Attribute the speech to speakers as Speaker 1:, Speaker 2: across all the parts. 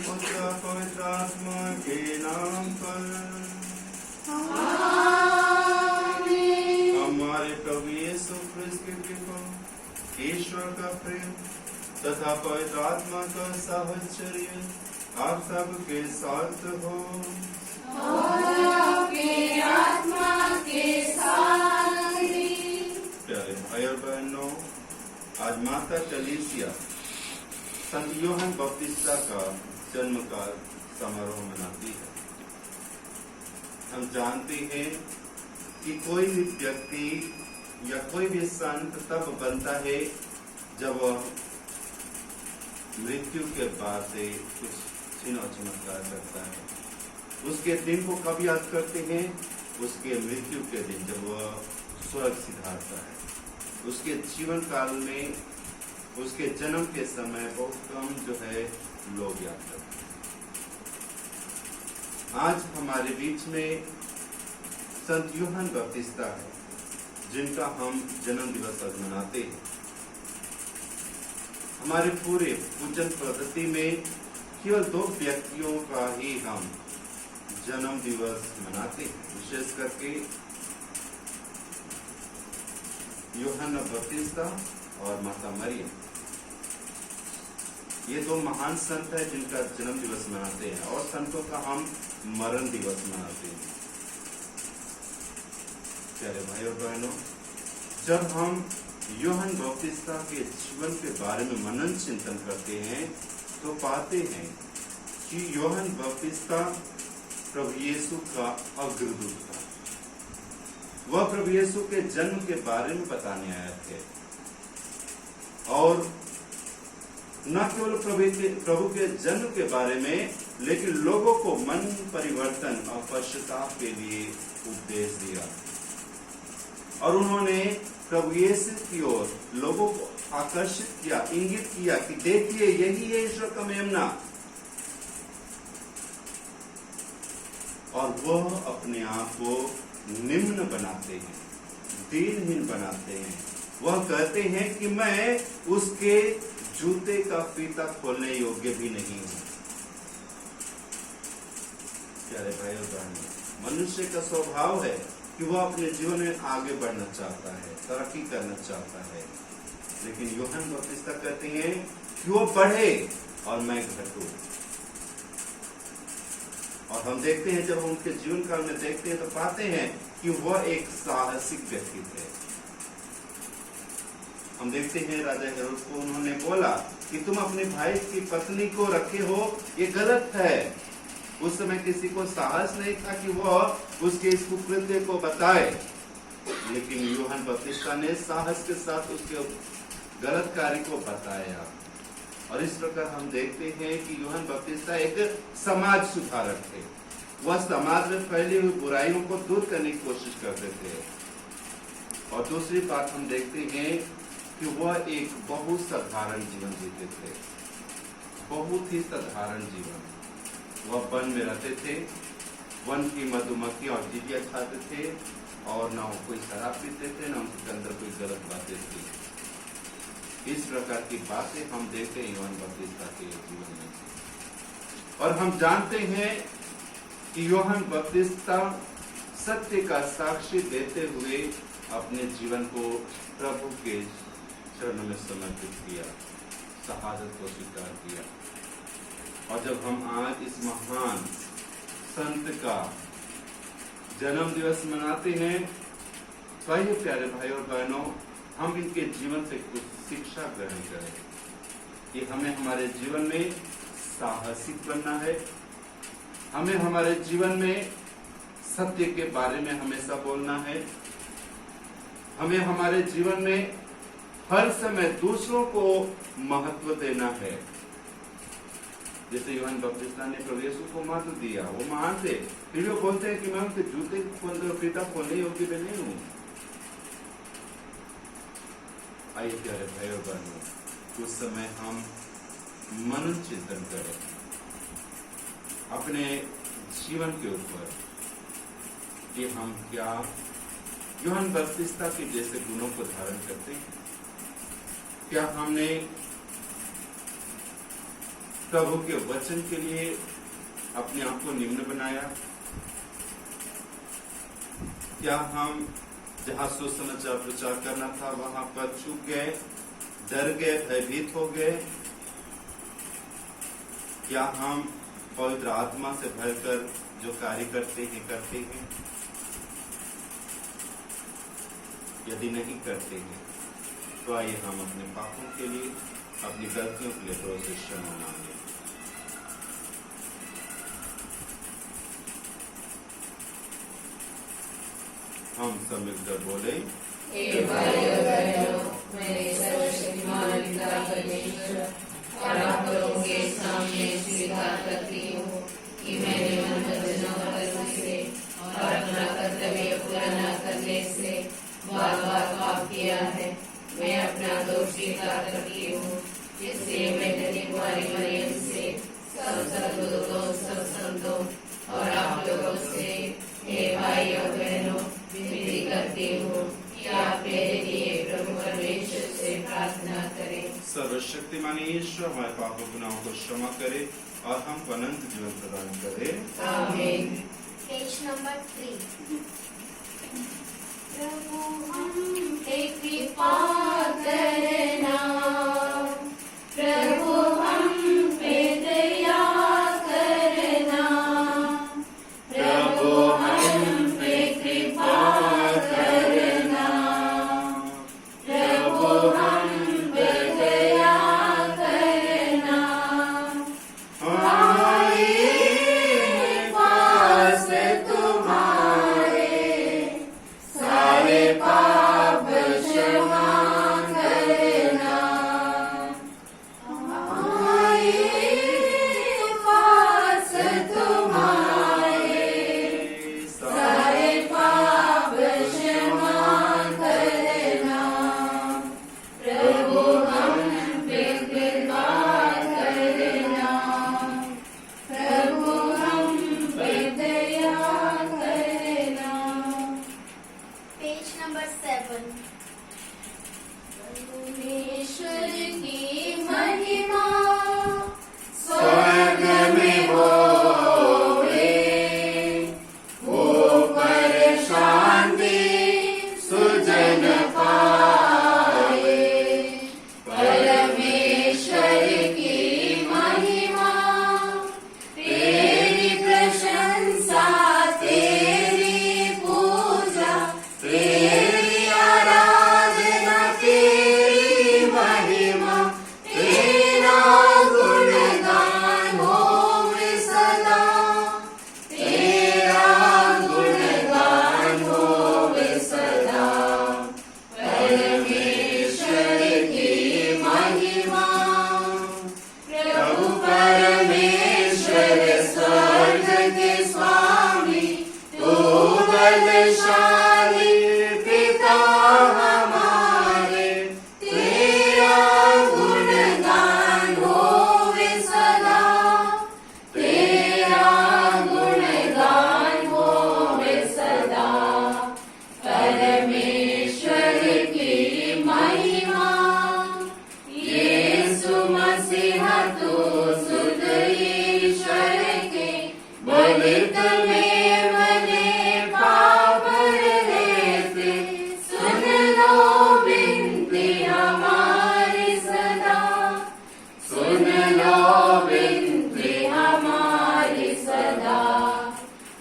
Speaker 1: पुत्र पवित्र आत्मा के नाम पर। हमारे प्रभु यीशु ख्रिस्त की कृपा, ईश्वर का प्रेम तथा पवित्र आत्मा का साहचर्य आप सबके साथ हो
Speaker 2: और आपके आत्मा के साथ भी।
Speaker 1: प्यारे भाई और बहनों, आज माता कलीसिया संत यूहन्ना बपतिस्ता का जन्म का समारोह मनाती है। हम जानते हैं कि कोई भी व्यक्ति या कोई भी संत तब बनता है जब वह मृत्यु के बाद से कुछ चिन्ह और चमत्कार करता है। उसके दिन को कब याद करते हैं? उसके मृत्यु के दिन, जब वह स्वर्ग सिधारता है। उसके जीवन काल में, उसके जन्म के समय बहुत कम जो है लोग याद करते हैं। आज हमारे बीच में संत यूहन्ना बपतिस्ता है, जिनका हम जन्म दिवस आज मनाते हैं। हमारे पूरे पूजन पद्धति में केवल 2 व्यक्तियों का ही हम जन्म दिवस मनाते हैं, विशेष करके यूहन्ना बपतिस्ता और माता मरियम। ये 2 महान संत हैं जिनका जन्म दिवस मनाते हैं, और संतों का हम मरण दिवस मनाते हैं। प्यारे भाई और बहनों, जब हम यूहन्ना बपतिस्ता के जीवन के बारे में मनन चिंतन करते हैं तो पाते हैं कि यूहन्ना बपतिस्ता प्रभु यीशु का अग्रदूत था। वह प्रभु यीशु के जन्म के बारे में बताने आए थे, और न केवल प्रभु के जन्म के बारे में, लेकिन लोगों को मन परिवर्तन और पश्चाताप के लिए उपदेश दिया। और उन्होंने प्रभु यीशु की ओर लोगों को आकर्षित किया, इंगित किया कि देखिए यही है ईश्वर का मेमना। और वह अपने आप को निम्न बनाते हैं, दीनहीन बनाते हैं। वह कहते हैं कि मैं उसके जूते का फीता खोलने योग्य भी नहीं हूं। प्यारे भाई और बहनों, मनुष्य का स्वभाव है कि वह अपने जीवन में आगे बढ़ना चाहता है, तरक्की करना चाहता है, लेकिन यूहन्ना बपतिस्ता कहते हैं कि वो बढ़े और मैं घटूं। और हम देखते हैं, जब हम उनके जीवन काल में देखते हैं तो पाते हैं कि वह एक साहसिक व्यक्ति थे। हम देखते हैं राजा हेरोद को उन्होंने बोला कि तुम अपने भाई की पत्नी को रखे हो, ये गलत है। उस समय किसी को साहस नहीं था कि वह उसके इस कुकृत्य को बताए, लेकिन यूहन्ना बपतिस्ता ने साहस के साथ उसके गलत कार्य को बताया। और इस प्रकार हम देखते हैं कि यूहन्ना बपतिस्ता एक समाज सुधारक थे। वह समाज में फैली हुई बुराइयों को दूर करने की कोशिश करते थे। और दूसरी बात हम देखते हैं कि वह एक बहुत साधारण जीवन जीते थे, बहुत ही साधारण जीवन। वह वन में रहते थे, वन की मधुमक्खी और चिड़िया खाते थे, और न वो कोई शराब पीते थे, न उनके अंदर कोई गलत बातें थी। इस प्रकार की बातें हम देखते हैं यूहन्ना बपतिस्ता के जीवन में। और हम जानते हैं कि यूहन्ना बपतिस्ता सत्य का साक्षी देते हुए अपने जीवन को प्रभु के चरणों में समर्पित किया, शहादत को स्वीकार किया। और जब हम आज इस महान संत का जन्म दिवस मनाते हैं, तो आइए प्यारे भाई और बहनों, हम इनके जीवन से कुछ शिक्षा ग्रहण करें कि हमें हमारे जीवन में साहसिक बनना है। हमें हमारे जीवन में सत्य के बारे में हमेशा बोलना है। हमें हमारे जीवन में हर समय दूसरों को महत्व देना है। जैसे यूहन्ना बपतिस्ता ने प्रभु यीशु को महत्व दिया, वो महान थे, फिर वो बोलते हैं कि मैं उनके जूते को फीता खोलने योग्य भी नहीं हूं। आइए प्यारे भाई और बहनों, उस समय हम मनन चिंतन करें अपने जीवन के ऊपर कि हम क्या यूहन्ना बपतिस्ता के जैसे गुणों को धारण करते हैं। क्या हमने प्रभु के वचन के लिए अपने आप को निम्न बनाया? क्या हम जहां सुसमाचार प्रचार करना था वहां पर चूक गए, डर गए, भयभीत हो गए? क्या हम पवित्र आत्मा से भरकर जो कार्य करते हैं? यदि नहीं करते हैं तो आइए हम अपने पापों के लिए, अपनी गलतियों के लिए प्रभु से क्षमा मांगे। हम सब मिलकर बोले,
Speaker 2: हे भाई और बहनों, मैं सर्वशक्तिमान पिता परमेश्वर और आप लोगों के सामने स्वीकार करती हूँ कि मैंने मन, वचन और कर्म से और अपना कर्तव्य पूरा न करने से बार बार पाप किया है। मैं अपना दोष स्वीकार करती हूँ, जिससे मैंने तुम्हारी मरियम से, सब सद्गुरुओं, सब संतों और आप लोगों से, हे भाई और बहनों, विनती करती हूँ कि आप मेरे लिए प्रभु परमेश्वर से प्रार्थना करें।
Speaker 1: सर्वशक्तिमान ईश्वर हमारे पापों गुनाहों को क्षमा करे और हमको अनंत जीवन प्रदान करे।
Speaker 2: आमीन।
Speaker 3: Page number 3।
Speaker 2: प्रभु हम पे कृपा करना, प्रभु हम पे दया करना, प्रभु हम पे कृपा करना, प्रभु हम पे दया करना। आए पास तुम्हारे सारे पाप क्षमा करना। आए पास तुम्हारे सारे पाप क्षमा करना। प्रभु हम पे कृपा करना, प्रभु हम पे दया करना।
Speaker 3: Page number 7।
Speaker 2: परमेश्वर की महिमा स्वर्ग में होवे, ऊपर शांति सुजन पाए। परमेश्वर की महिमा, तेरी प्रशंसा, तेरी पूजा, तेरी आराधना, तेरी महिमा, तेरा गुणगान होवे सदा, तेरा गुणगान होवे सदा। परमेश्वर की महिमा, प्रभु परमेश्वर स्वर्ग के स्वामी, तू बलशाली पिता हमारे, तेरा गुणगान होवे सदा, तेरा गुणगान होवे सदा। परमेश्वर की महिमा, यीशु मसीह तू सुध ईश्वर के, बलित में बने पाप लेते, सुन लो विनती हमारी सदा, सुन लो विनती हमारी सदा।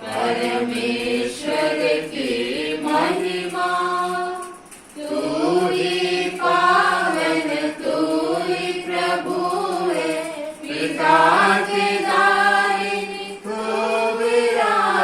Speaker 2: परमेश्वर की महिमा, तू ही पावन, तू ही प्रभु है, पिता के दाहिने तू विराजमान।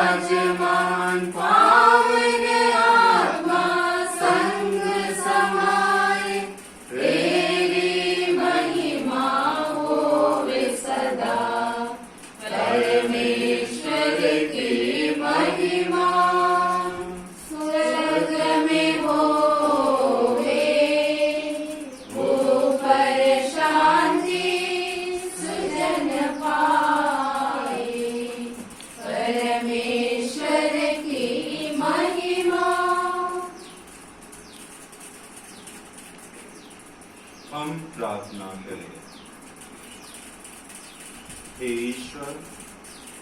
Speaker 1: परमेश्वर,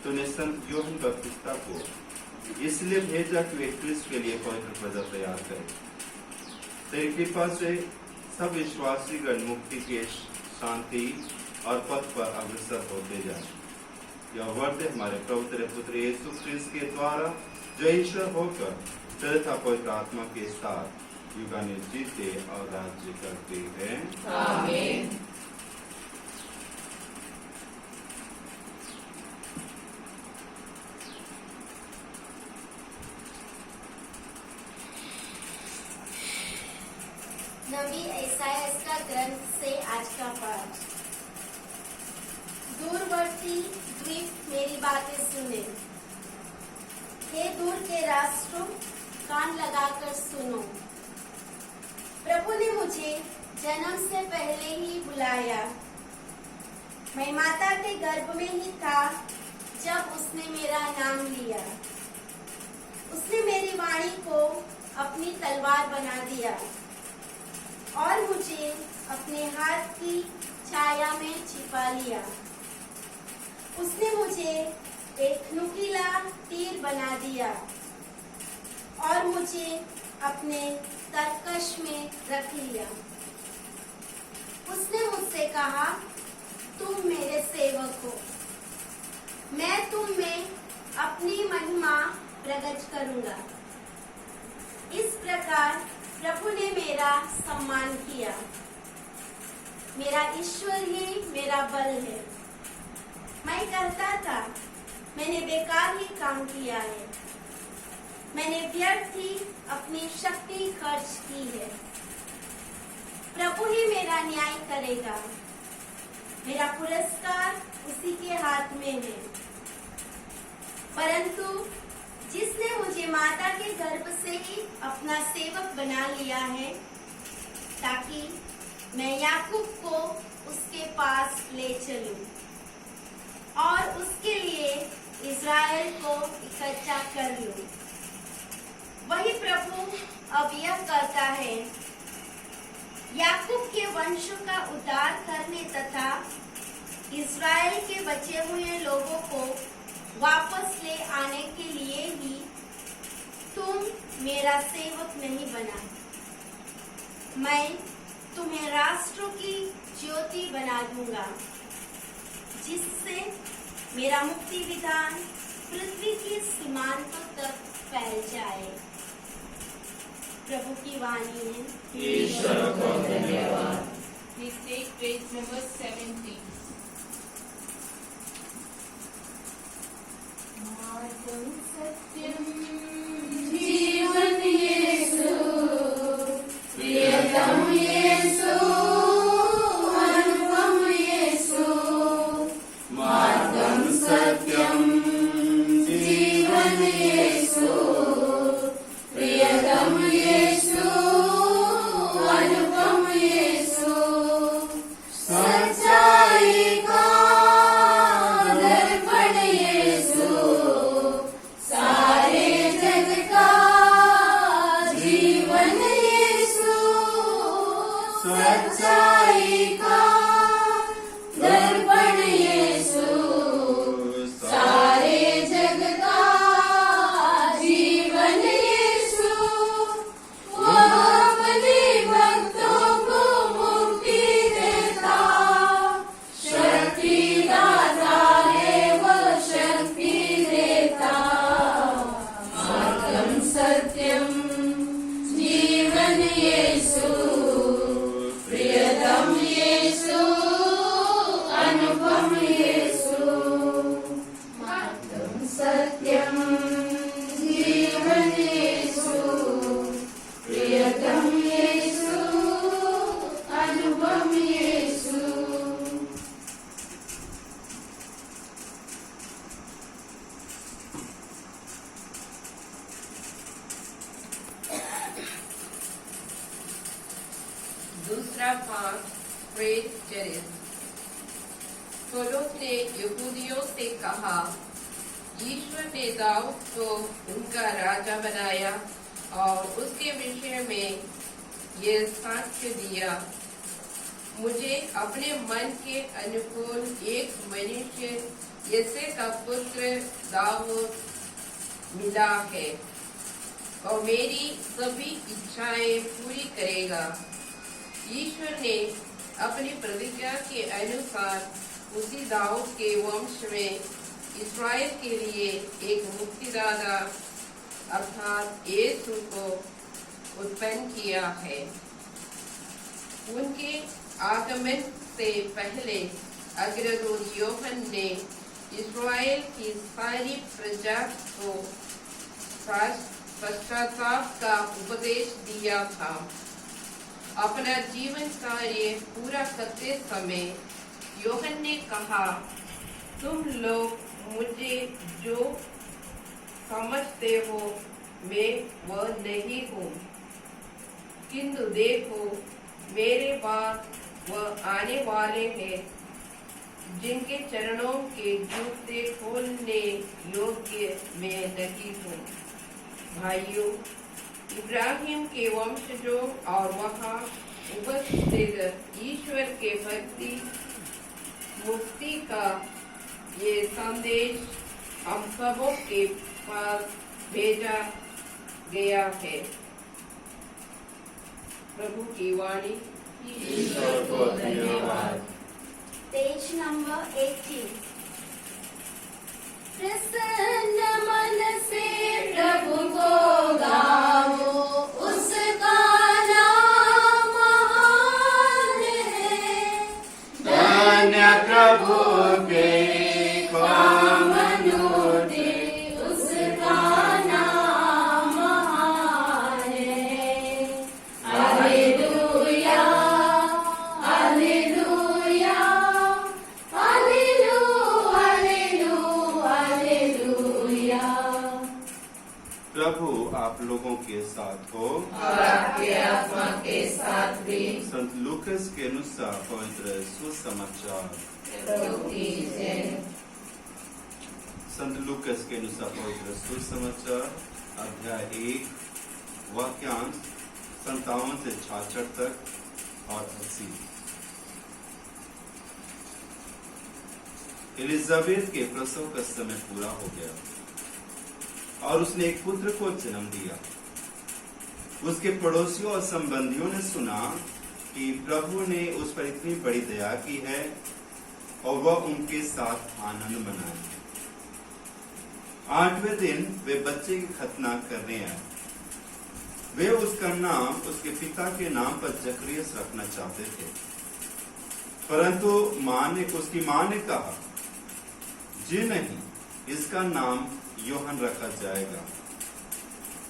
Speaker 1: तूने संत यूहन्ना बपतिस्ता को इसलिए भेजा कि वे क्रिस्त के लिए पवित्र प्रजा तैयार करे। तेरी कृपा से सब विश्वासीगण मुक्ति के शांति और पथ पर अग्रसर होते जाए। यह वर्त हमारे प्रभु तेरे पुत्र यीशु ख्रिस्त के द्वारा, जो ईश्वर होकर तथा पवित्र आत्मा के साथ युगाने जीते और राज्य करते हैं।
Speaker 2: आमीन।
Speaker 3: नबी यशायाह का ग्रंथ से आज का पाठ। दूरवर्ती द्वीप मेरी बातें सुने, हे दूर के राष्ट्रों कान लगाकर सुनो। प्रभु ने मुझे जन्म से पहले ही बुलाया, मैं माता के गर्भ में ही था जब उसने मेरा नाम लिया। उसने मेरी वाणी को अपनी तलवार बना दिया और मुझे अपने हाथ की छाया में छिपा लिया। उसने मुझे एक नुकीला तीर बना दिया और मुझे अपने तरकश में रख लिया। उसने मुझसे कहा, तुम मेरे सेवक हो, मैं तुम में अपनी महिमा प्रकट करूंगा। इस प्रकार प्रभु ने मेरा सम्मान किया। मेरा ईश्वर ही मेरा बल है। मैं कहता था, मैंने बेकार ही काम किया है, मैंने व्यर्थ ही अपनी शक्ति खर्च की है। प्रभु ही मेरा न्याय करेगा, मेरा पुरस्कार उसी के हाथ में है। परंतु जिसने मुझे माता के गर्भ से ही अपना सेवक बना लिया है, ताकि मैं याकूब को उसके पास ले चलूं और उसके लिए इज़राइल को इकट्ठा कर लूं। वही प्रभु अब यह करता है, याकूब के वंश का उद्धार करने तथा इज़राइल के बचे हुए लोगों को वापस ले आने के लिए ही तुम मेरा सेवक नहीं बना। मैं तुम्हें राष्ट्रों की ज्योति बना दूंगा, जिससे मेरा मुक्ति विधान पृथ्वी की सीमांतों तक फैल जाए। प्रभु की वाणी है।
Speaker 2: ईश्वर को धन्यवाद। Please take page number 70. Margam सत्यम जीवन यीशु, प्रियतम यीशु, अनुपम यीशु। मार्गम सत्यम जीवन यीशु, प्रियतम यीशु, अनुपम यीशु। सच्चाई का दर्पण यीशु, सारे जग का जीवन यीशु। सच्चाई का दर्पण यीशु, सारे जग का जीवन यीशु। वो अपने भक्तों को मुक्ति देता, शक्ति दाता है वो शक्ति देता। मार्गम सत्यम जीवन यीशु, प्रियतम यीशु, अनुपम यीशु। मार्गम सत्यम जीवन यीशु, प्रियतम यीशु, अनुपम यीशु। दूसरा भाग, प्रेज चरित्र। पौलुस ने यहूदियों से कहा, ईश्वर ने दाऊद को उनका राजा बनाया और उसके विषय में ये साक्ष्य दिया, मुझे अपने मन के अनुकूल एक मनुष्य यसे का पुत्र दाऊद मिला है और मेरी सभी इच्छाएं पूरी करेगा। ईश्वर ने अपनी प्रतिज्ञा के अनुसार उसी दाऊद के वंश में इस्राएल के लिए एक मुक्तिदाता अर्थात यीशु को उत्पन्न किया है। उनके आगमन से पहले अग्रदूत यूहन्ना ने इस्राएल की सारी प्रजा को पश्चाताप का उपदेश दिया था। अपना जीवन कार्य पूरा करते समय यूहन्ना ने कहा, तुम लोग मुझे जो समझते हो मैं वह नहीं हूँ, किंतु देखो मेरे बाद वह आने वाले हैं जिनके चरणों के जूते खोलने योग्य मैं नहीं हूँ। भाइयों, इब्राहिम के वंशजों और वहाँ उपस्थित ईश्वर के भक्ति मुक्ति का ये संदेश हम सबों के पास भेजा गया है। प्रभु की वाणी।
Speaker 1: ईश्वर को धन्यवाद।
Speaker 3: Page number 18। प्रसन्न मन से प्रभु को गाओ, उसका नाम महान है।
Speaker 1: धन्य प्रभु के काम
Speaker 3: मनोते, उसका नाम महान है। हालेलुया, हालेलुया,
Speaker 1: प्रभु आप लोगों के साथ हो
Speaker 2: और आपके आत्मा के साथ भी।
Speaker 1: संत लूकास के अनुसार पवित्र सुसमाचार।
Speaker 2: प्रभु की जय।
Speaker 1: संत लूकास के अनुसार पवित्र सुसमाचार अध्याय 1 वाक्यांश 57 से 66 तक और 80। एलिजाबेथ के प्रसव का समय पूरा हो गया और उसने एक पुत्र को जन्म दिया। उसके पड़ोसियों और संबंधियों ने सुना कि प्रभु ने उस पर इतनी बड़ी दया की है और वह उनके साथ आनंद मनाए। 8वें दिन वे बच्चे की खतना करने आए। वे उसका नाम उसके पिता के नाम पर जकरियस रखना चाहते थे, परंतु उसकी मां ने कहा, जी नहीं, इसका नाम यूहन्ना रखा जाएगा।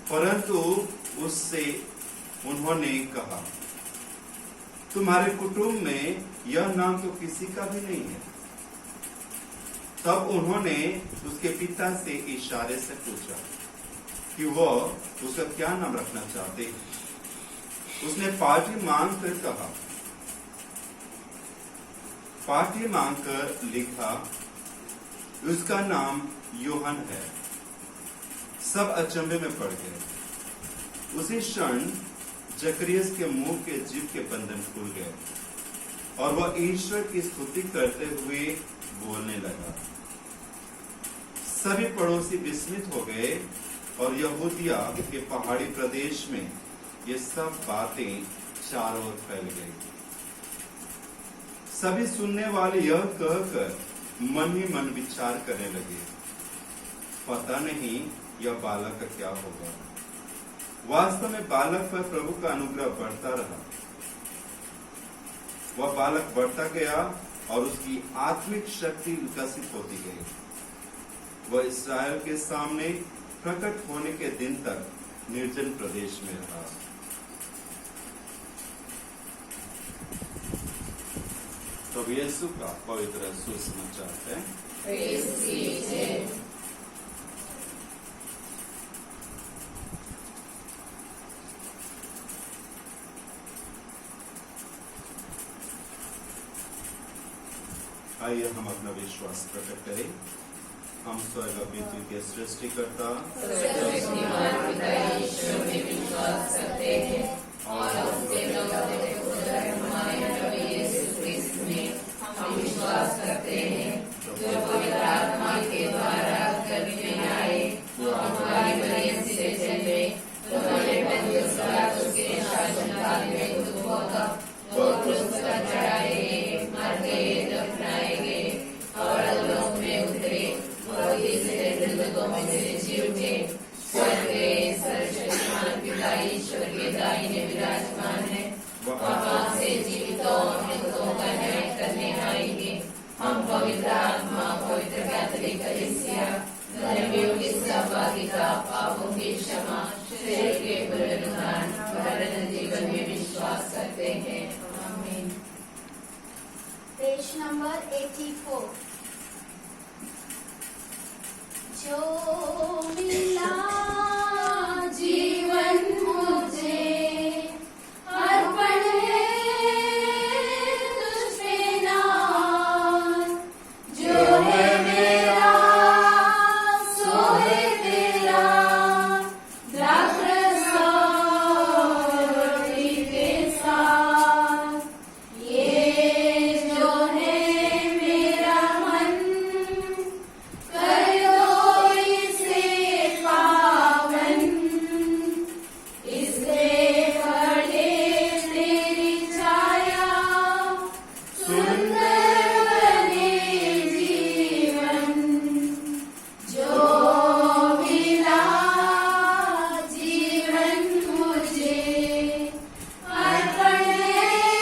Speaker 1: परंतु उससे उन्होंने कहा, तुम्हारे कुटुंब में यह नाम तो किसी का भी नहीं है। तब उन्होंने उसके पिता से इशारे से पूछा कि वह उसका क्या नाम रखना चाहते हैं। उसने पार्टी मांग कर लिखा, उसका नाम यूहन्ना है। सब अचंभे में पड़ गए। उसी क्षण जकरियस के मुंह के जीभ के बंधन खुल गए और वह ईश्वर की स्तुति करते हुए बोलने लगा। सभी पड़ोसी विस्मित हो गए और यहूदिया के पहाड़ी प्रदेश में ये सब बातें चारों ओर फैल गई। सभी सुनने वाले यह कहकर मन ही मन विचार करने लगे, पता नहीं यह बालक का क्या होगा। वास्तव में बालक पर प्रभु का अनुग्रह बढ़ता रहा। वह बालक बढ़ता गया और उसकी आत्मिक शक्ति विकसित होती गई। वह इस्राएल के सामने प्रकट होने के दिन तक निर्जन प्रदेश में रहा। तो यीशु का पवित्र सुसमाचार है। आइए हम अपना विश्वास प्रकट करें। हम स्वर्ग और पृथ्वी के सृष्टिकर्ता
Speaker 2: ईश्वर में विश्वास करते हैं और उसके हमारे प्रभु यीशु क्रिस्त में हम विश्वास करते हैं, जो पवित्र में से जी उठे। स्वर्ग गए, सर्वशक्तिमान पिता ईश्वर के दाहिने विराजमान है। वहाँ